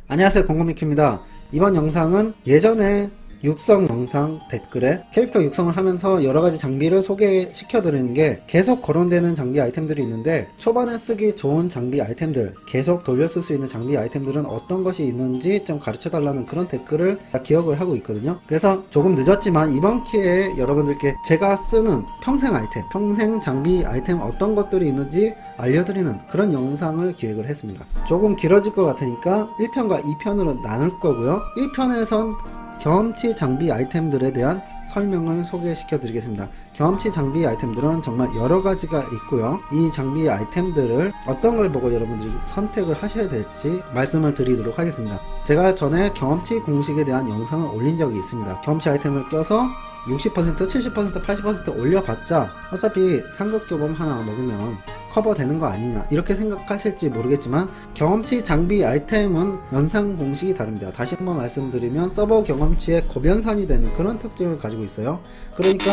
안녕하세요, 공고미큐입니다. 이번 영상은 예전에 육성 영상 댓글에 캐릭터 육성을 하면서 여러가지 장비를 소개시켜 드리는 게 계속 거론되는 장비 아이템들이 있는데, 초반에 쓰기 좋은 장비 아이템들, 계속 돌려 쓸 수 있는 장비 아이템들은 어떤 것이 있는지 좀 가르쳐 달라는 그런 댓글을 기억을 하고 있거든요. 그래서 조금 늦었지만 이번 기회에 여러분들께 제가 쓰는 평생 아이템, 평생 장비 아이템 어떤 것들이 있는지 알려드리는 그런 영상을 기획을 했습니다. 조금 길어질 것 같으니까 1편과 2편으로 나눌 거고요. 1편에선 경험치 장비 아이템들에 대한 설명을 소개시켜 드리겠습니다. 경험치 장비 아이템들은 정말 여러 가지가 있고요. 이 장비 아이템들을 어떤 걸 보고 여러분들이 선택을 하셔야 될지 말씀을 드리도록 하겠습니다. 제가 전에 경험치 공식에 대한 영상을 올린 적이 있습니다. 경험치 아이템을 껴서 60%, 70%, 80% 올려봤자 어차피 상급 교범 하나 먹으면 커버 되는 거 아니냐 이렇게 생각하실지 모르겠지만, 경험치 장비 아이템은 연상 공식이 다릅니다. 다시 한번 말씀드리면 서버 경험치의 고변산이 되는 그런 특징을 가지고 있어요. 그러니까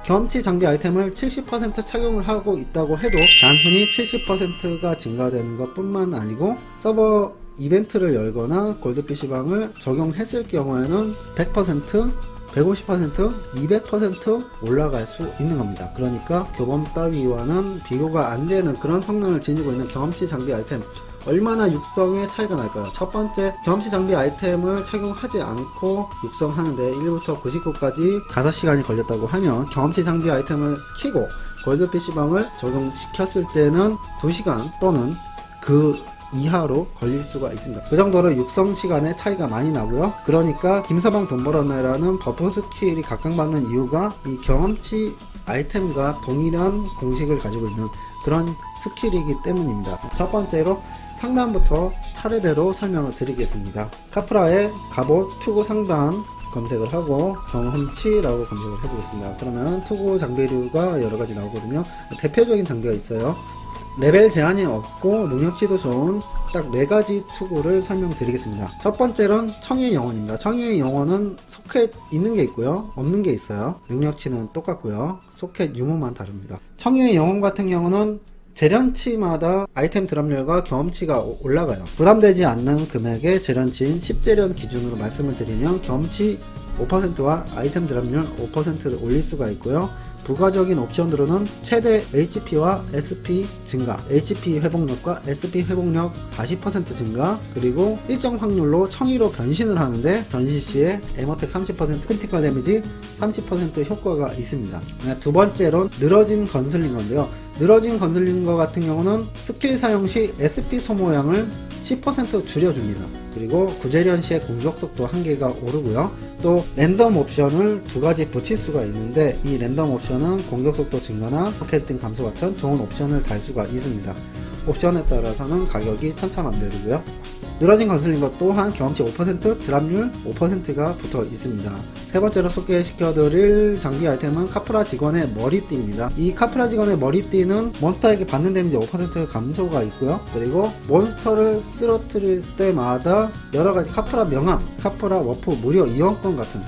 경험치 장비 아이템을 70% 착용을 하고 있다고 해도 단순히 70%가 증가되는 것 뿐만 아니고, 서버 이벤트를 열거나 골드 PC방을 적용했을 경우에는 100%, 150%, 200% 올라갈 수 있는 겁니다. 그러니까 교범 따위와는 비교가 안 되는 그런 성능을 지니고 있는 경험치 장비 아이템, 얼마나 육성의 차이가 날까요? 첫 번째, 경험치 장비 아이템을 착용하지 않고 육성하는데 1부터 99까지 5시간이 걸렸다고 하면, 경험치 장비 아이템을 키고 골드 PC방을 적용시켰을 때는 2시간 또는 그 이하로 걸릴 수가 있습니다. 그 정도로 육성 시간의 차이가 많이 나고요. 그러니까 김서방 돈 벌었네라는 버프 스킬이 각광받는 이유가 이 경험치 아이템과 동일한 공식을 가지고 있는 그런 스킬이기 때문입니다. 첫 번째로 상단부터 차례대로 설명을 드리겠습니다. 카프라의 갑옷 투구 상단 검색을 하고 경험치라고 검색을 해보겠습니다. 그러면 투구 장비류가 여러가지 나오거든요. 대표적인 장비가 있어요. 레벨 제한이 없고 능력치도 좋은 딱 4가지 투구를 설명드리겠습니다. 첫 번째로는 청의 영혼입니다. 청의 영혼은 소켓 있는 게 있고요, 없는 게 있어요. 능력치는 똑같고요. 소켓 유무만 다릅니다. 청의 영혼 같은 경우는 재련치마다 아이템 드랍률과 경험치가 올라가요. 부담되지 않는 금액의 재련치인 10재련 기준으로 말씀을 드리면, 경험치 5%와 아이템 드랍률 5%를 올릴 수가 있고요. 부가적인 옵션으로는 최대 HP와 SP 증가, HP 회복력과 SP 회복력 40% 증가, 그리고 일정 확률로 청이로 변신을 하는데 변신 시에 에머텍 30%, 크리티컬 데미지 30% 효과가 있습니다. 두 번째로 늘어진 건슬링거인데요. 늘어진 건슬링거 같은 경우는 스킬 사용 시 SP 소모량을 10% 줄여줍니다. 그리고 구재련 시의 공격 속도 한계가 오르고요. 또 랜덤 옵션을 2가지 붙일 수가 있는데, 이 랜덤 옵션은 공격 속도 증가나 캐스팅 감소 같은 좋은 옵션을 달 수가 있습니다. 옵션에 따라서는 가격이 천차만별이고요. 늘어진 건슬링거 또한 경험치 5%, 드랍률 5%가 붙어 있습니다. 세 번째로 소개시켜드릴 장비 아이템은 카프라 직원의 머리띠입니다. 이 카프라 직원의 머리띠는 몬스터에게 받는 데미지 5% 감소가 있고요. 그리고 몬스터를 쓰러뜨릴 때마다 여러가지 카프라 명함, 카프라 워프 무료 이용권 같은,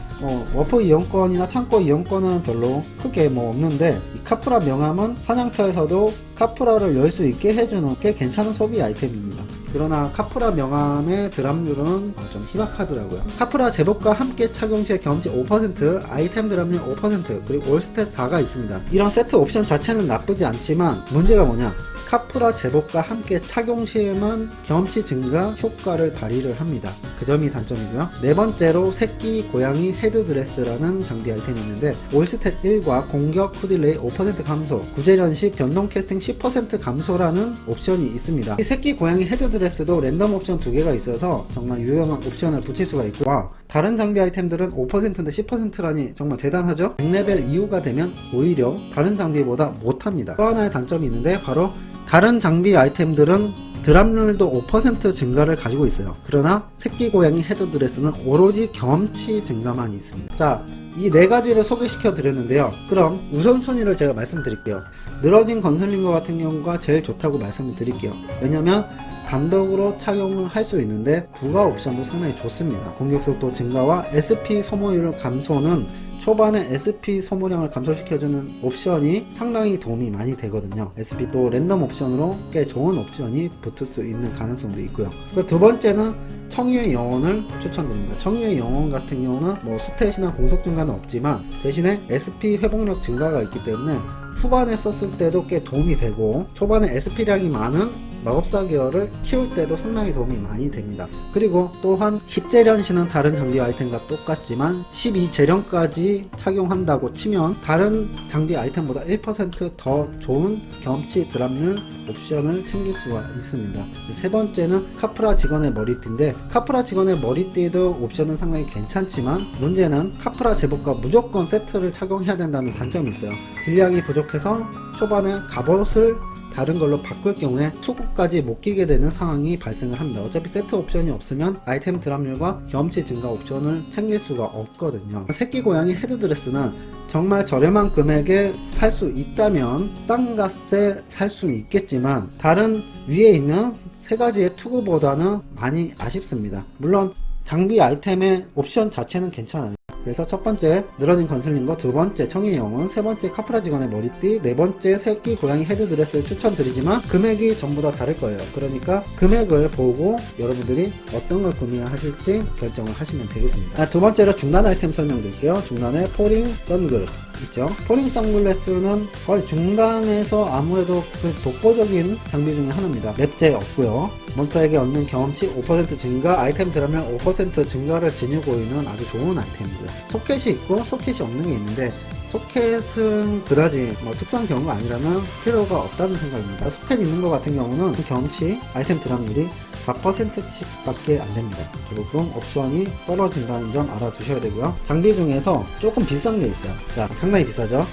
워프 이용권이나 창고 이용권은 별로 크게 없는데, 이 카프라 명함은 사냥터에서도 카프라를 열 수 있게 해주는 꽤 괜찮은 소비 아이템입니다. 그러나 카프라 명함의 드랍률은 좀 희박하더라고요. 카프라 제복과 함께 착용 시에 경험치 5%, 아이템 드랍률 5%, 그리고 올스탯 4가 있습니다. 이런 세트 옵션 자체는 나쁘지 않지만, 문제가 뭐냐, 카프라 제복과 함께 착용 시에만 경험치 증가 효과를 발휘를 합니다. 그 점이 단점이고요. 네 번째로 새끼 고양이 헤드드레스라는 장비 아이템이 있는데, 올스탯 1과 공격 후딜레이 5% 감소, 구재련 시 변동 캐스팅 10% 감소라는 옵션이 있습니다. 이 새끼 고양이 헤드드레스도 랜덤 옵션 2개가 있어서 정말 유용한 옵션을 붙일 수가 있고, 다른 장비 아이템들은 5%인데 10%라니 정말 대단하죠? 100레벨 이후가 되면 오히려 다른 장비보다 못합니다. 또 하나의 단점이 있는데, 바로 다른 장비 아이템들은 드랍률도 5% 증가를 가지고 있어요. 그러나 새끼 고양이 헤드드레스는 오로지 경험치 증가만 있습니다. 자, 이 4가지를 소개시켜 드렸는데요. 그럼 우선순위를 제가 말씀드릴게요. 늘어진 건슬링거 같은 경우가 제일 좋다고 말씀을 드릴게요. 왜냐면 단독으로 착용을 할 수 있는데 부가 옵션도 상당히 좋습니다. 공격속도 증가와 SP 소모율 감소는 초반에 SP 소모량을 감소시켜주는 옵션이 상당히 도움이 많이 되거든요. SP도 랜덤 옵션으로 꽤 좋은 옵션이 붙을 수 있는 가능성도 있고요. 두 번째는 청의의 영혼을 추천드립니다. 청의의 영혼 같은 경우는 뭐 스탯이나 공속 증가는 없지만 대신에 SP 회복력 증가가 있기 때문에 후반에 썼을 때도 꽤 도움이 되고 초반에 SP량이 많은 마법사 계열을 키울 때도 상당히 도움이 많이 됩니다. 그리고 또한 10재련시는 다른 장비 아이템과 똑같지만 12재련까지 착용한다고 치면 다른 장비 아이템보다 1% 더 좋은 경험치 드랍률 옵션을 챙길 수가 있습니다. 세 번째는 카프라 직원의 머리띠인데 카프라 직원의 머리띠도 옵션은 상당히 괜찮지만 문제는 카프라 제복과 무조건 세트를 착용해야 된다는 단점이 있어요. 딜량이 부족해서 초반에 갑옷을 다른 걸로 바꿀 경우에 투구까지 못 끼게 되는 상황이 발생을 합니다. 어차피 세트 옵션이 없으면 아이템 드랍률과 경험치 증가 옵션을 챙길 수가 없거든요. 새끼 고양이 헤드드레스는 정말 저렴한 금액에 살 수 있다면 싼 값에 살 수 있겠지만 다른 위에 있는 세 가지의 투구보다는 많이 아쉽습니다. 물론 장비 아이템의 옵션 자체는 괜찮아요. 그래서 첫 번째 늘어진 건슬링거, 두 번째 청의 영혼, 세 번째 카프라 직원의 머리띠, 네 번째 새끼 고양이 헤드드레스를 추천드리지만 금액이 전부 다 다를 거예요. 그러니까 금액을 보고 여러분들이 어떤 걸 구매하실지 결정을 하시면 되겠습니다. 두 번째로 중단 아이템 설명드릴게요. 중단에 포링 선글 있죠. 포링 선글라스는 거의 중단에서 아무래도 그 독보적인 장비 중에 하나입니다. 랩제 없고요. 몬스터에게 얻는 경험치 5% 증가, 아이템 드랍률 5% 증가를 지니고 있는 아주 좋은 아이템이고요. 소켓이 있고 소켓이 없는 게 있는데 소켓은 그다지 특수한 경우가 아니라면 필요가 없다는 생각입니다. 소켓 있는 것 같은 경우는 그 경험치 아이템 드랍률이 4%씩 밖에 안 됩니다. 조금 옵션이 떨어진다는 점 알아두셔야 되고요. 장비 중에서 조금 비싼 게 있어요. 자, 상당히 비싸죠.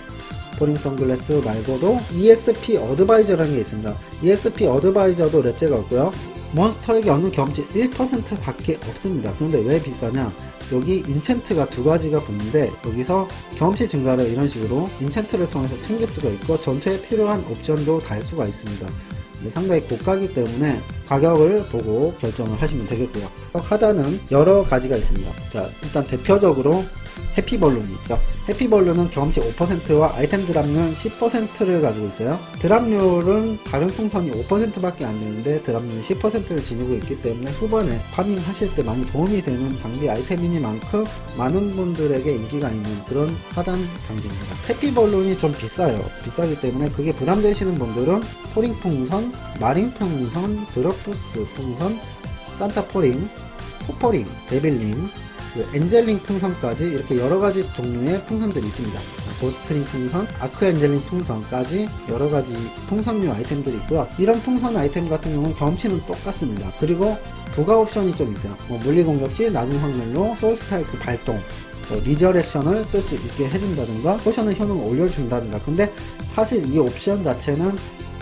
포링 선글라스 말고도 EXP 어드바이저라는 게 있습니다. EXP 어드바이저도 랩제가 없고요. 몬스터에게 얻는 경험치 1% 밖에 없습니다. 그런데 왜 비싸냐? 여기 인챈트가 두 가지가 붙는데 여기서 경험치 증가를 이런 식으로 인챈트를 통해서 챙길 수가 있고 전체에 필요한 옵션도 달 수가 있습니다. 상당히 고가이기 때문에 가격을 보고 결정을 하시면 되겠고요. 하단은 여러 가지가 있습니다. 자, 일단 대표적으로 해피벌룬이 있죠. 해피벌룬은 경험치 5%와 아이템 드랍률 10%를 가지고 있어요. 드랍률은 다른 풍선이 5%밖에 안 되는데 드랍률 10%를 지니고 있기 때문에 후반에 파밍 하실 때 많이 도움이 되는 장비 아이템이니만큼 많은 분들에게 인기가 있는 그런 하단 장비입니다. 해피벌룬이 좀 비싸요. 비싸기 때문에 그게 부담되시는 분들은 포링 풍선, 마린 풍선, 드러프스 풍선, 산타 포링, 코퍼링, 데빌링, 엔젤링 풍선까지 이렇게 여러가지 종류의 풍선들이 있습니다. 보스트링 풍선, 아크 엔젤링 풍선까지 여러가지 풍선류 아이템들이 있고요. 이런 풍선 아이템 같은 경우는 경험치는 똑같습니다. 그리고 부가 옵션이 좀 있어요. 물리 공격 시 낮은 확률로 소울 스트라이크 발동, 리저렉션을 쓸 수 있게 해준다든가 포션의 효능을 올려준다든가. 근데 사실 이 옵션 자체는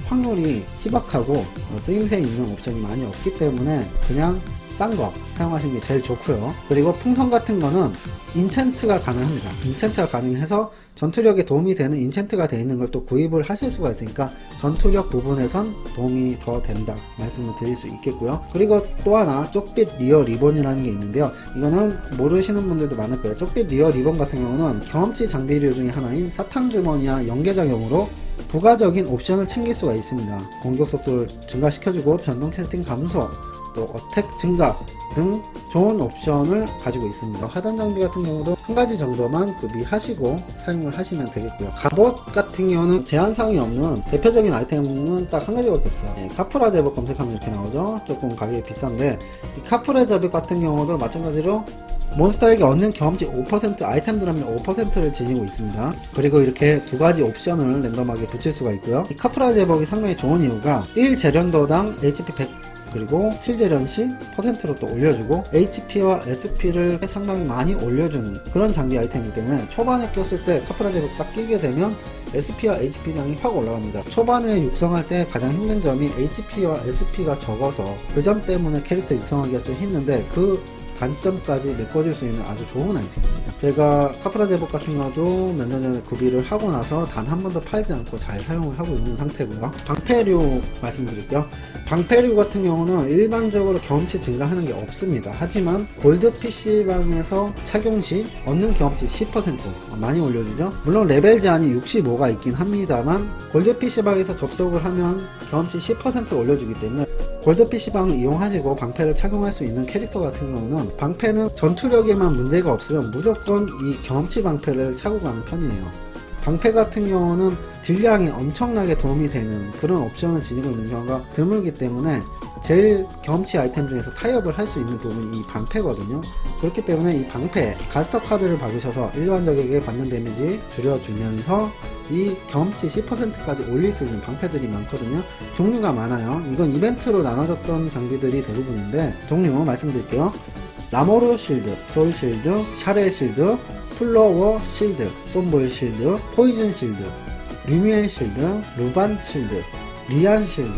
확률이 희박하고 쓰임새 있는 옵션이 많이 없기 때문에 그냥 싼 거 사용하시는 게 제일 좋고요. 그리고 풍선 같은 거는 인챈트가 가능합니다. 인챈트가 가능해서 전투력에 도움이 되는 인챈트가 되어 있는 걸 또 구입을 하실 수가 있으니까 전투력 부분에선 도움이 더 된다 말씀을 드릴 수 있겠고요. 그리고 또 하나 쪽빛 리어 리본이라는 게 있는데요. 이거는 모르시는 분들도 많을 거예요. 쪽빛 리어 리본 같은 경우는 경험치 장비류 중에 하나인 사탕주머니와 연계작용으로 부가적인 옵션을 챙길 수가 있습니다. 공격 속도를 증가시켜주고 변동 캐스팅 감소, 또 어택 증가 등 좋은 옵션을 가지고 있습니다. 하단 장비 같은 경우도 한 가지 정도만 구비하시고 사용을 하시면 되겠고요. 갑옷 같은 경우는 제한사항이 없는 대표적인 아이템은 딱 한 가지밖에 없어요. 카프라 제복 검색하면 이렇게 나오죠. 조금 가격이 비싼데 이 카프라 제복 같은 경우도 마찬가지로 몬스터에게 얻는 경험치 5%, 아이템 드랍률 5%를 지니고 있습니다. 그리고 이렇게 두 가지 옵션을 랜덤하게 붙일 수가 있고요. 이 카프라 제복이 상당히 좋은 이유가 1재련도당 HP 100 그리고 실재련 시 %로 또 올려주고 HP와 SP를 상당히 많이 올려주는 그런 장비 아이템이기 때문에 초반에 꼈을 때 카프라 제복 딱 끼게 되면 SP와 HP량이 확 올라갑니다. 초반에 육성할 때 가장 힘든 점이 HP와 SP가 적어서 그 점 때문에 캐릭터 육성하기가 좀 힘든데 그 단점까지 메꿔줄 수 있는 아주 좋은 아이템입니다. 제가 카프라 제복 같은 경우도 몇 년 전에 구비를 하고 나서 단 한 번도 팔지 않고 잘 사용을 하고 있는 상태고요. 방패류 말씀드릴게요. 방패류 같은 경우는 일반적으로 경험치 증가하는 게 없습니다. 하지만 골드 PC방에서 착용 시 얻는 경험치 10% 많이 올려주죠. 물론 레벨 제한이 65가 있긴 합니다만 골드 PC방에서 접속을 하면 경험치 10% 올려주기 때문에 골드 PC방을 이용하시고 방패를 착용할 수 있는 캐릭터 같은 경우는, 방패는 전투력에만 문제가 없으면 무조건 이 경험치 방패를 차고 가는 편이에요. 방패 같은 경우는 딜량이 엄청나게 도움이 되는 그런 옵션을 지니고 있는 경우가 드물기 때문에 제일 경험치 아이템 중에서 타협을 할 수 있는 부분이 이 방패거든요. 그렇기 때문에 이 방패 가스터 카드를 박으셔서 일반적에게 받는 데미지 줄여주면서 이 경험치 10%까지 올릴 수 있는 방패들이 많거든요. 종류가 많아요. 이건 이벤트로 나눠졌던 장비들이 대부분인데 종류 말씀드릴게요. 라모르 실드, 소울 실드, 샤레 실드, 플로워 실드, 솜볼 실드, 포이즌 실드, 리뮤엘 실드, 루반 실드, 리안 실드.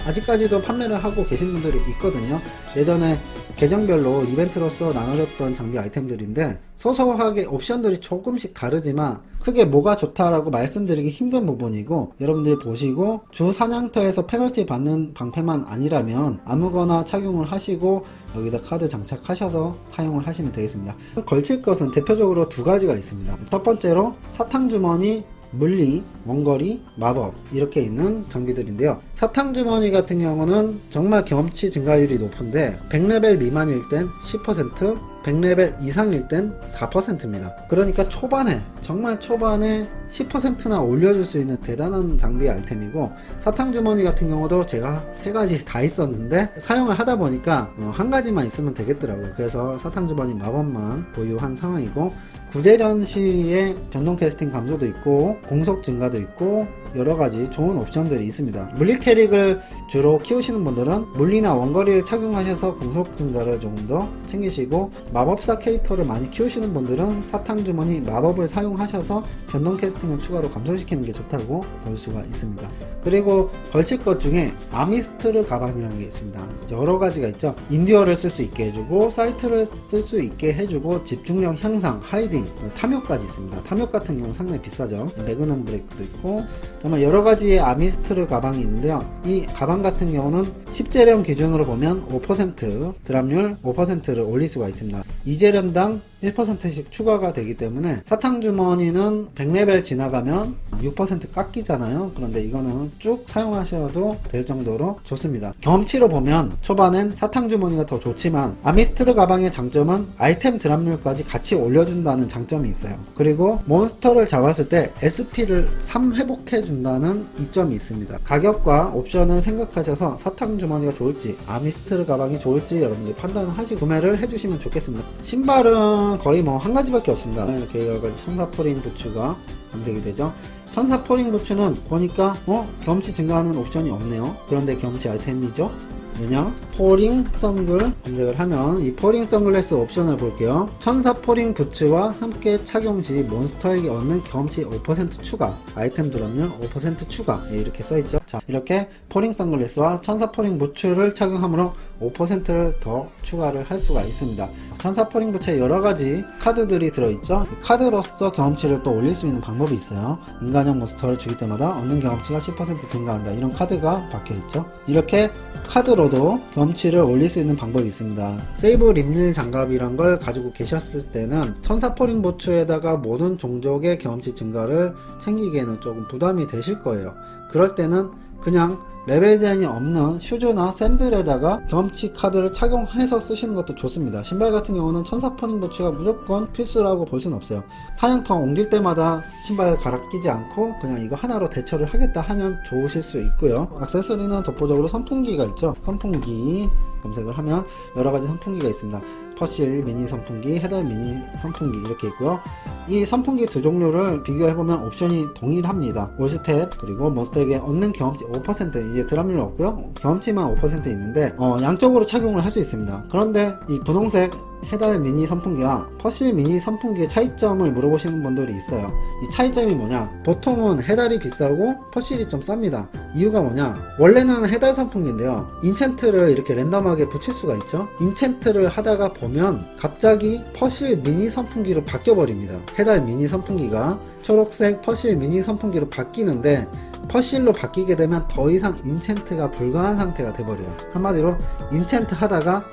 아직까지도 판매를 하고 계신 분들이 있거든요. 예전에 계정별로 이벤트로서 나눠졌던 장비 아이템들인데 소소하게 옵션들이 조금씩 다르지만 크게 뭐가 좋다라고 말씀드리기 힘든 부분이고, 여러분들이 보시고 주 사냥터에서 페널티 받는 방패만 아니라면 아무거나 착용을 하시고 여기다 카드 장착하셔서 사용을 하시면 되겠습니다. 걸칠 것은 대표적으로 두 가지가 있습니다. 첫 번째로 사탕주머니, 물리, 원거리, 마법 이렇게 있는 장비들인데요. 사탕주머니 같은 경우는 정말 경험치 증가율이 높은데 100레벨 미만일 땐 10%, 100레벨 이상일 땐 4%입니다. 그러니까 초반에, 정말 초반에 10%나 올려줄 수 있는 대단한 장비 아이템이고, 사탕주머니 같은 경우도 제가 세 가지 다 있었는데 사용을 하다 보니까 한 가지만 있으면 되겠더라고요. 그래서 사탕주머니 마법만 보유한 상황이고, 구제련 시에 변동 캐스팅 감소도 있고 공속 증가도 있고 여러가지 좋은 옵션들이 있습니다. 물리 캐릭을 주로 키우시는 분들은 물리나 원거리를 착용하셔서 공속 증가를 조금 더 챙기시고, 마법사 캐릭터를 많이 키우시는 분들은 사탕주머니 마법을 사용하셔서 변동 캐스팅을 추가로 감소시키는 게 좋다고 볼 수가 있습니다. 그리고 걸칠 것 중에 아미스트르 가방이라는 게 있습니다. 여러가지가 있죠. 인디어를 쓸 수 있게 해주고 사이트를 쓸 수 있게 해주고 집중력 향상, 하이딩, 탐욕까지 있습니다. 탐욕 같은 경우 상당히 비싸죠. 매그넘 브레이크도 있고 정말 여러가지의 아미스트르 가방이 있는데요. 이 가방 같은 경우는 10재련 기준으로 보면 5% 드랍률 5%를 올릴 수가 있습니다. 2재련당 1%씩 추가가 되기 때문에 사탕주머니는 100레벨 지나가면 6% 깎이잖아요. 그런데 이거는 쭉 사용하셔도 될 정도로 좋습니다. 경험치로 보면 초반엔 사탕주머니가 더 좋지만 아미스트르 가방의 장점은 아이템 드랍률까지 같이 올려준다는 장점이 있어요. 그리고 몬스터를 잡았을 때 SP를 3 회복해준다는 이점이 있습니다. 가격과 옵션을 생각하셔서 사탕주머니가 좋을지 아미스트르 가방이 좋을지 여러분들 판단을 하시고 구매를 해주시면 좋겠습니다. 신발은 거의 뭐 한 가지밖에 없습니다. 이렇게 여러가지 천사포링 부츠가 검색이 되죠. 천사포링 부츠는 보니까 경험치 증가하는 옵션이 없네요. 그런데 경험치 아이템이죠. 왜냐? 포링 선글 검색을 하면 이 포링 선글라스 옵션을 볼게요. 천사 포링 부츠와 함께 착용 시 몬스터에게 얻는 경험치 5% 추가, 아이템 드랍률 5% 추가, 이렇게 써있죠. 자, 이렇게 포링 선글라스와 천사 포링 부츠를 착용함으로 5%를 더 추가를 할 수가 있습니다. 천사 포링 부츠에 여러가지 카드들이 들어있죠. 카드로서 경험치를 또 올릴 수 있는 방법이 있어요. 인간형 몬스터를 죽일 때마다 얻는 경험치가 10% 증가한다, 이런 카드가 박혀있죠. 이렇게 카드로도 경험치를 올릴 수 있는 방법이 있습니다. 세이브 림릴 장갑이란 걸 가지고 계셨을 때는 천사 포링 부츠에다가 모든 종족의 경험치 증가를 챙기기에는 조금 부담이 되실 거예요. 그럴 때는 그냥 레벨 제한이 없는 슈즈나 샌들에다가 경험치 카드를 착용해서 쓰시는 것도 좋습니다. 신발 같은 경우는 천사 포링 부츠가 무조건 필수라고 볼 수는 없어요. 사냥터 옮길 때마다 신발을 갈아 끼지 않고 그냥 이거 하나로 대처를 하겠다 하면 좋으실 수 있고요. 액세서리는 독보적으로 선풍기가 있죠. 선풍기 검색을 하면 여러가지 선풍기가 있습니다. 퍼실 미니 선풍기, 헤더 미니 선풍기 이렇게 있고요. 이 선풍기 두 종류를 비교해보면 옵션이 동일합니다. 올스탯 그리고 몬스터에게 얻는 경험치 5%, 이제 드랍률 없고요. 경험치만 5% 있는데 양쪽으로 착용을 할 수 있습니다. 그런데 이 분홍색 헤달 미니 선풍기와 퍼실 미니 선풍기의 차이점을 물어보시는 분들이 있어요. 이 차이점이 뭐냐? 보통은 헤달이 비싸고 퍼실이 좀 쌉니다. 이유가 뭐냐? 원래는 헤달 선풍기인데요, 인챈트를 이렇게 랜덤하게 붙일 수가 있죠. 인챈트를 하다가 보면 갑자기 퍼실 미니 선풍기로 바뀌어 버립니다. 해달 미니 선풍기가 초록색 퍼실 미니 선풍기로 바뀌는데, 퍼실로 바뀌게 되면 더 이상 인챈트가 불가한 상태가 돼버려요. 한마디로 인챈트 하다가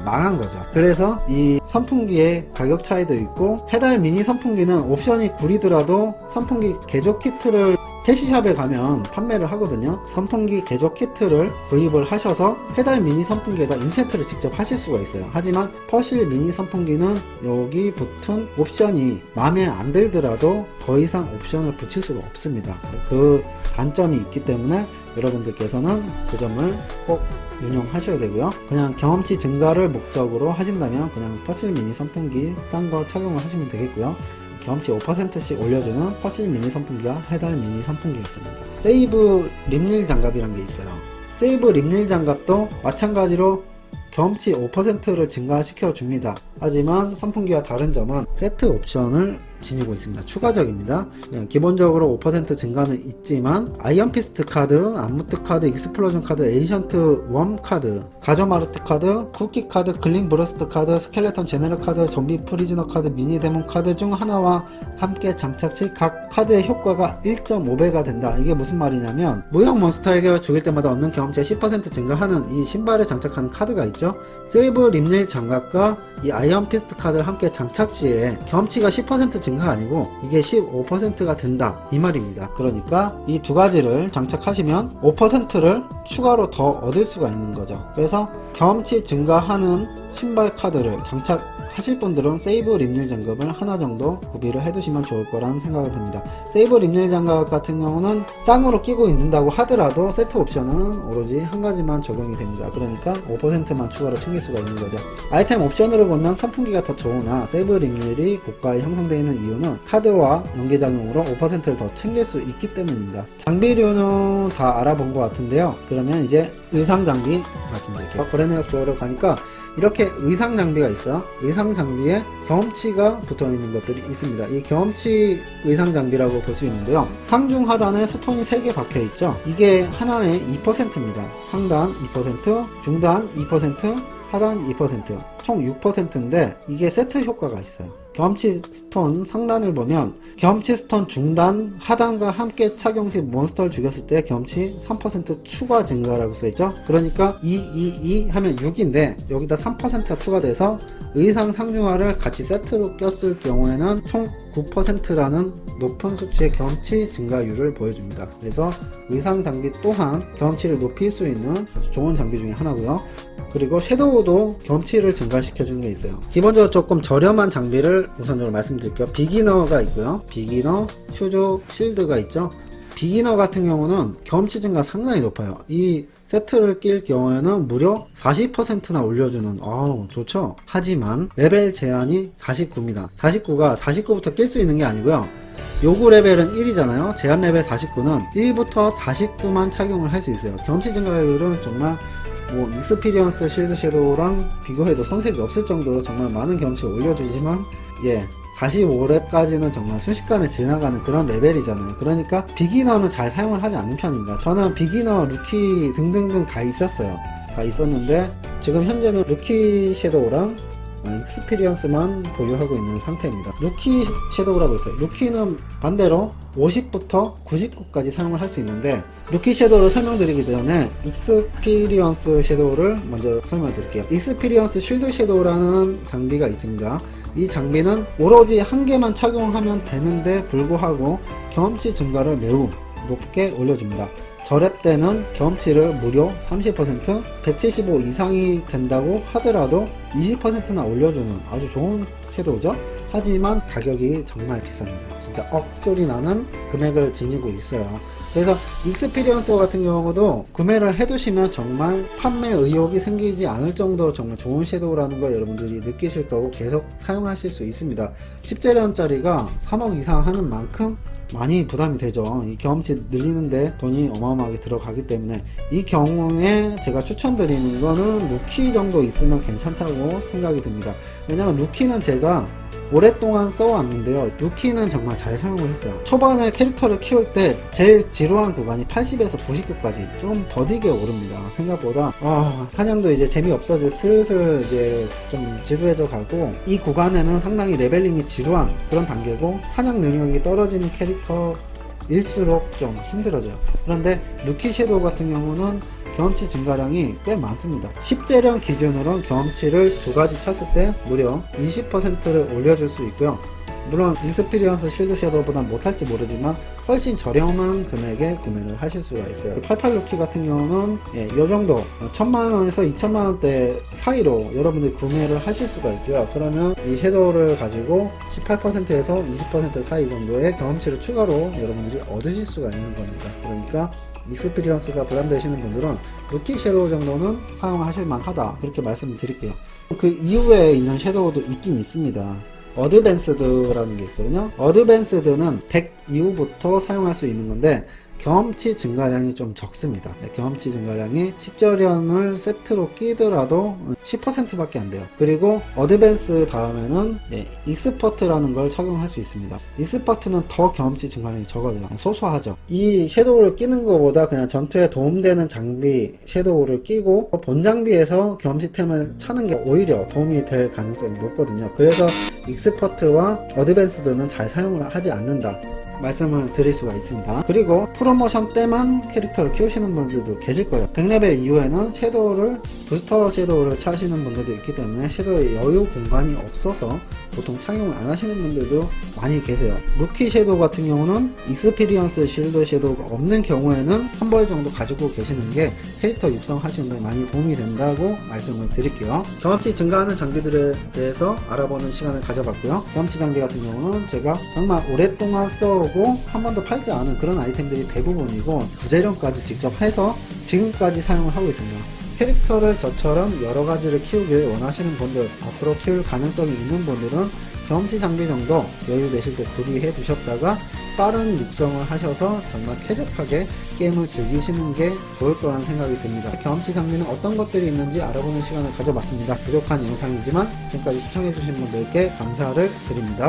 망한 거죠. 그래서 이 선풍기의 가격 차이도 있고, 해달 미니 선풍기는 옵션이 구리더라도 선풍기 개조 키트를 캐시샵에 가면 판매를 하거든요. 선풍기 개조 키트를 구입을 하셔서 해달 미니 선풍기에다 인챈트를 직접 하실 수가 있어요. 하지만 퍼실 미니 선풍기는 여기 붙은 옵션이 마음에 안 들더라도 더 이상 옵션을 붙일 수가 없습니다. 그 단점이 있기 때문에 여러분들께서는 그 점을 꼭 유념하셔야 되고요. 그냥 경험치 증가를 목적으로 하신다면 그냥 퍼실 미니 선풍기 싼 거 착용을 하시면 되겠고요. 경험치 5%씩 올려주는 퍼실 미니 선풍기와 해달 미니 선풍기였습니다. 세이브 립릴 장갑이란 게 있어요. 세이브 립릴 장갑도 마찬가지로 경험치 5%를 증가시켜 줍니다. 하지만 선풍기와 다른 점은 세트 옵션을 지니고 있습니다. 추가적입니다. 기본적으로 5% 증가는 있지만 아이언피스트 카드, 암무트 카드, 익스플로전 카드, 에이션트 웜 카드, 가조마르트 카드, 쿠키 카드, 글린 브러스트 카드, 스켈레톤 제네럴 카드, 좀비 프리즈너 카드, 미니 데몬 카드 중 하나와 함께 장착 시 각 카드의 효과가 1.5배가 된다. 이게 무슨 말이냐면 무형 몬스터에게 죽일 때마다 얻는 경험치가 10% 증가하는 이 신발에 장착하는 카드가 있죠. 세이브 립릴 장갑과 이 아이언피스트 카드를 함께 장착 시에 경험치가 10% 증가 아니고 이게 15%가 된다 이 말입니다. 그러니까 이 두 가지를 장착하시면 5%를 추가로 더 얻을 수가 있는 거죠. 그래서 경험치 증가하는 신발 카드를 장착하실 분들은 세이브 립릴 장갑을 하나 정도 구비를 해두시면 좋을 거라는 생각이 듭니다. 세이브 립릴 장갑 같은 경우는 쌍으로 끼고 있는다고 하더라도 세트 옵션은 오로지 한 가지만 적용이 됩니다. 그러니까 5%만 추가로 챙길 수가 있는 거죠. 아이템 옵션으로 보면 선풍기가 더 좋으나 세이브 립릴이 고가에 형성되어 있는 이유는 카드와 연계작용으로 5%를 더 챙길 수 있기 때문입니다. 장비류는 다 알아본 것 같은데요. 그러면 이제 의상 장비 말씀드릴게요. 거래내역 쪽으로 가니까 이렇게 의상 장비가 있어요. 의상 장비에 경험치가 붙어 있는 것들이 있습니다. 이 경험치 의상 장비라고 볼 수 있는데요. 상중 하단에 스톤이 3개 박혀 있죠. 이게 하나에 2%입니다. 상단 2%, 중단 2%, 하단 2%, 총 6%인데 이게 세트 효과가 있어요. 경험치 스톤 상단을 보면 경험치 스톤 중단, 하단과 함께 착용 시 몬스터를 죽였을 때 경험치 3% 추가 증가라고 써있죠. 그러니까 2 하면 6인데 여기다 3%가 추가돼서 의상 상중하를 같이 세트로 꼈을 경우에는 총 9%라는 높은 수치의 경험치 증가율을 보여줍니다. 그래서 의상 장비 또한 경험치를 높일 수 있는 아주 좋은 장비 중에 하나고요. 그리고 섀도우도 경험치를 증가시켜주는 게 있어요. 기본적으로 조금 저렴한 장비를 우선적으로 말씀드릴게요. 비기너가 있고요. 비기너, 슈즈, 실드가 있죠. 비기너 같은 경우는 경험치 증가 상당히 높아요. 이 세트를 낄 경우에는 무려 40%나 올려주는 좋죠. 하지만 레벨 제한이 49입니다. 49가 49부터 낄 수 있는 게 아니고요. 요구 레벨은 1이잖아요. 제한 레벨 49는 1부터 49만 착용을 할 수 있어요. 경험치 증가율은 정말 익스피리언스 실드 섀도우랑 비교해도 손색이 없을 정도로 정말 많은 경험치를 올려주지만 45렙까지는 정말 순식간에 지나가는 그런 레벨이잖아요. 그러니까 비기너는 잘 사용을 하지 않는 편입니다. 저는 비기너, 루키 등등등 다 있었는데 지금 현재는 루키 섀도우랑 익스피리언스만 보유하고 있는 상태입니다. 루키 섀도우라고 있어요. 루키는 반대로 50부터 99까지 사용을 할 수 있는데 루키 섀도우를 설명드리기 전에 익스피리언스 섀도우를 먼저 설명드릴게요. 익스피리언스 쉴드 섀도우라는 장비가 있습니다. 이 장비는 오로지 한 개만 착용하면 되는데 불구하고 경험치 증가를 매우 높게 올려줍니다. 저렙 때는 경험치를 무려 30%, 175 이상이 된다고 하더라도 20%나 올려주는 아주 좋은 섀도우죠. 하지만 가격이 정말 비쌉니다. 진짜 억소리 나는 금액을 지니고 있어요. 그래서 익스피리언스 같은 경우도 구매를 해두시면 정말 판매 의욕이 생기지 않을 정도로 정말 좋은 섀도우라는 걸 여러분들이 느끼실 거고 계속 사용하실 수 있습니다. 10재련짜리가 3억 이상 하는 만큼 많이 부담이 되죠. 이 경험치 늘리는데 돈이 어마어마하게 들어가기 때문에 이 경우에 제가 추천드리는 거는 루키 정도 있으면 괜찮다고 생각이 듭니다. 왜냐면 루키는 제가 오랫동안 써왔는데요. 루키는 정말 잘 사용을 했어요. 초반에 캐릭터를 키울 때 제일 지루한 구간이 80에서 99까지 좀 더디게 오릅니다. 생각보다 사냥도 이제 재미없어져 슬슬 이제 좀 지루해져 가고, 이 구간에는 상당히 레벨링이 지루한 그런 단계고 사냥 능력이 떨어지는 캐릭터일수록 좀 힘들어져요. 그런데 루키 섀도우 같은 경우는 경험치 증가량이 꽤 많습니다. 10재령 기준으로는 경험치를 두 가지 찼을 때 무려 20%를 올려줄 수 있고요. 물론 익스피리언스 쉴드 섀도우보다 못할지 모르지만 훨씬 저렴한 금액에 구매를 하실 수가 있어요. 88 루키 같은 경우는 이 정도 1000만원에서 2000만원대 사이로 여러분들이 구매를 하실 수가 있고요. 그러면 이 섀도우를 가지고 18%에서 20% 사이 정도의 경험치를 추가로 여러분들이 얻으실 수가 있는 겁니다. 그러니까 익스피리언스가 부담되시는 분들은 루키 섀도우 정도는 사용하실 만하다, 그렇게 말씀을 드릴게요. 그 이후에 있는 섀도우도 있긴 있습니다. 어드밴스드라는 게 있거든요. 어드밴스드는 100 이후부터 사용할 수 있는 건데 경험치 증가량이 좀 적습니다. 경험치 증가량이 10저련을 세트로 끼더라도 10%밖에 안 돼요. 그리고 어드밴스 다음에는 익스퍼트라는 걸 착용할 수 있습니다. 익스퍼트는 더 경험치 증가량이 적어요. 소소하죠. 이 섀도우를 끼는 것보다 그냥 전투에 도움되는 장비 섀도우를 끼고 본 장비에서 경험치템을 차는 게 오히려 도움이 될 가능성이 높거든요. 그래서 익스퍼트와 어드밴스드는 잘 사용을 하지 않는다, 말씀을 드릴 수가 있습니다. 그리고 프로모션 때만 캐릭터를 키우시는 분들도 계실 거예요. 100레벨 이후에는 섀도우를 부스터 섀도우를 차시는 분들도 있기 때문에 섀도우에 여유 공간이 없어서 보통 착용을 안 하시는 분들도 많이 계세요. 루키 섀도우 같은 경우는 익스피리언스 쉴드 섀도우가 없는 경우에는 한 벌 정도 가지고 계시는 게 캐릭터 육성하시는 데 많이 도움이 된다고 말씀을 드릴게요. 경험치 증가하는 장비들에 대해서 알아보는 시간을 가져봤고요. 경험치 장비 같은 경우는 제가 정말 오랫동안 써오고 한 번도 팔지 않은 그런 아이템들이 대부분이고 부재령까지 직접 해서 지금까지 사용을 하고 있습니다. 캐릭터를 저처럼 여러 가지를 키우길 원하시는 분들, 앞으로 키울 가능성이 있는 분들은 경험치 장비 정도 여유 되실 때 구비해 두셨다가 빠른 육성을 하셔서 정말 쾌적하게 게임을 즐기시는 게 좋을 거라는 생각이 듭니다. 경험치 장비는 어떤 것들이 있는지 알아보는 시간을 가져봤습니다. 부족한 영상이지만 지금까지 시청해주신 분들께 감사를 드립니다.